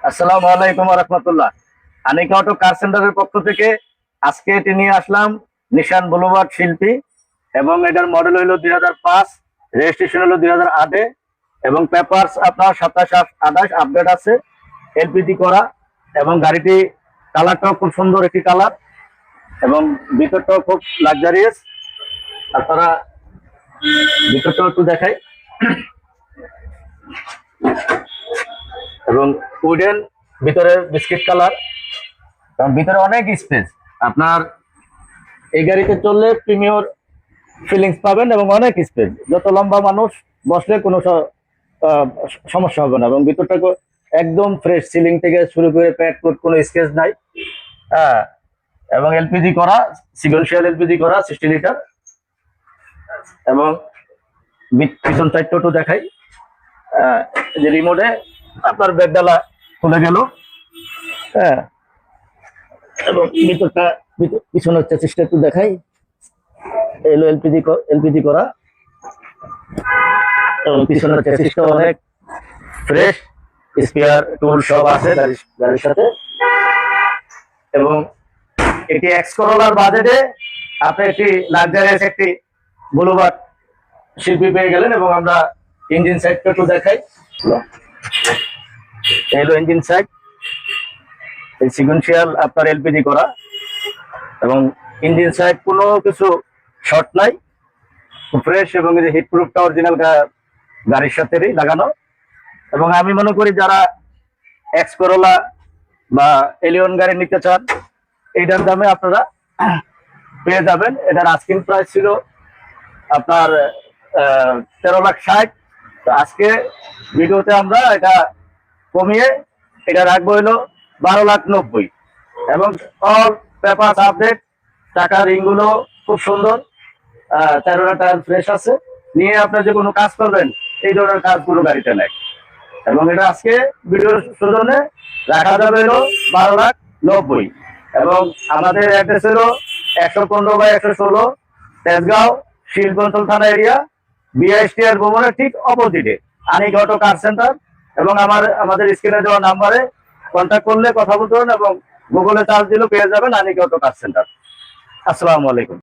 আসসালামু আলাইকুম ওয়া রাহমাতুল্লাহ। আনিকা অটো কার সেন্টারের পক্ষ থেকে আজকে এটি নিয়ে আসলাম নিশান বুলুবার্ড শিল্পী, এবং এটার মডেল হলো 2005, রেজিস্ট্রেশন হলো 2008 এবং পেপারস আপনার 27-28 আপডেট আছে, এলপিজি করা। এবং গাড়িটি কালারটাও খুব সুন্দর একটি কালার, এবং ভিতরটাও খুব লাক্সারিয়াস। আপনারা ভিতরটাও একটু দেখাই। এবং উডেন ভিতরে বিস্কিট কালার, এবং ভিতরে অনেক স্পেস। আপনার এই গাড়িতে চললে প্রিমিয়র ফিলিংস পাবেন এবং অনেক স্পেস, যত লম্বা মানুষ বসলে কোনো সমস্যা হবে না। এবং ভিতরটা একদম ফ্রেশ, সিলিং থেকে শুরু করে প্যাড কোড কোনো স্কেচ নাই। হ্যাঁ, এবং এলপিজি করা, সিকোয়েন্সিয়াল এলপিজি করা 60 লিটার। এবং পিছন সাইডটা একটু দেখাই। যে রিমোটে আপনার ব্যাগডালা খুলে গেল। হ্যাঁ, এবং ভিতরটা পিছনের চেসিসটা একটু দেখাই। এলো এলপিজি করা, এবং পিছনের চেসিসটা অনেক ফ্রেশ, স্পেয়ার টুল সব আছে গাড়ির সাথে। এবং এটি এক্স করোলার বাজেটে আপনি একটি লাক্সারিয়াস একটি বুলুবার্ড শিল্পী পেয়ে গেলেন। এবং আমরা ইঞ্জিন সাইডটা একটু দেখাই। এলো ইঞ্জিন সাইড, এই সিকোয়েন্সিয়াল আপনার এলপিজি করা, এবং ইঞ্জিন সাইড কোনো কিছু শর্ট নাই, ফ্রেশ। এবং এই যে হিট প্রুফটা অরিজিনাল গাড়ির সাথেই লাগানো। এবং আমি মনে করি যারা এক্স করোলা বা এলিয়ন গাড়ি নিতে চান, এইটার দামে আপনারা পেয়ে যাবেন। এটার আস্কিং প্রাইস ছিল আপনার 13,60,000। তো আজকে ভিডিওতে আমরা এটা কমিয়ে এটা রাখবো হলো 12,90,000। এবং অল পেপার আপডেট, টাকা রিংগুলো খুব সুন্দর, 13টা টায়ার ফ্রেশ আছে। নিয়ে আপনার যে কোনো কাজ করবেন, এই ধরনের কাজগুলো গাড়িতে নেয়। এবং এটা আজকে ভিডিওর সৌজন্যে রাখা যাবে হলো 12,90,000। এবং আমাদের অ্যাড্রেস হলো 115/116 তেজগাঁও শিল্পাঞ্চল থানা এরিয়া, বিআইএসটিআর ভবনের ঠিক অপোজিটে আনিকা অটো কার সেন্টার। এবং আমাদের স্ক্রিনে দেওয়া নাম্বারে কন্ট্যাক্ট করলে কথা বলতে পারেন, এবং গুগলে চার্জ দিলেও পেয়ে যাবেন আনিকা অটো কার সেন্টার। আসসালামু আলাইকুম।